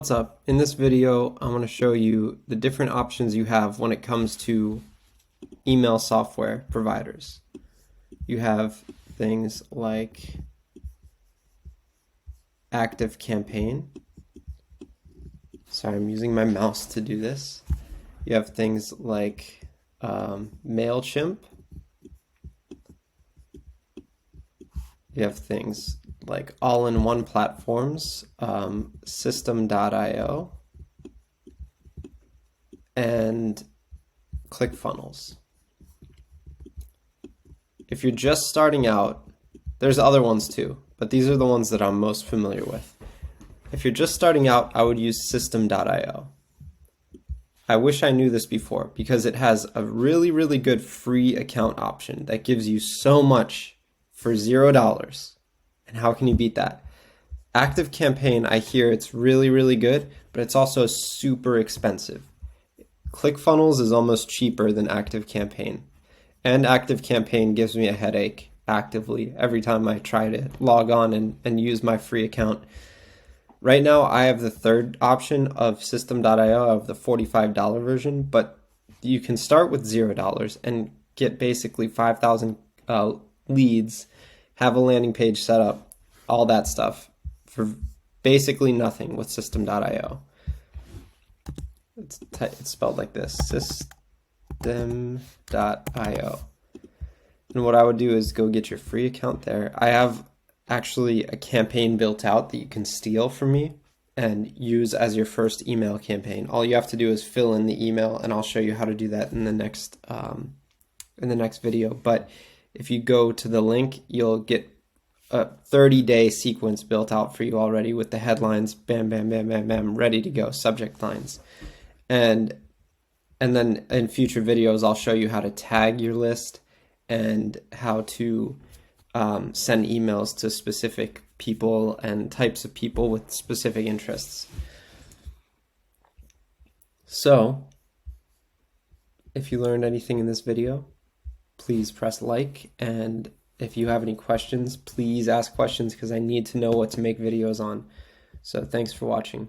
What's up? In this video, I want to show you the different options you have when it comes to email software providers. You have things like ActiveCampaign. Sorry, I'm using my mouse to do this. You have things like MailChimp. You have things like all-in-one platforms, System.io, and ClickFunnels. If you're just starting out, there's other ones too, but these are the ones that I'm most familiar with. If you're just starting out, I would use System.io. I wish I knew this before because it has a really good free account option that gives you so much for $0. And how can you beat that? ActiveCampaign, I hear it's really good, but it's also super expensive. ClickFunnels is almost cheaper than ActiveCampaign. And ActiveCampaign gives me a headache actively every time I try to log on and use my free account. Right now, I have the third option of System.io of the $45 version, but you can start with $0 and get basically 5,000 leads, have a landing page set up, all that stuff for basically nothing with System.io. It's spelled like this, System.io. And what I would do is go get your free account there. I have actually a campaign built out that you can steal from me and use as your first email campaign. All you have to do is fill in the email, and I'll show you how to do that in the next video. But if you go to the link, you'll get a 30-day sequence built out for you already with the headlines, bam, ready to go, subject lines. And then in future videos, I'll show you how to tag your list and how to send emails to specific people and types of people with specific interests. So, if you learned anything in this video, please press like, and if you have any questions, please ask questions because I need to know what to make videos on. So thanks for watching.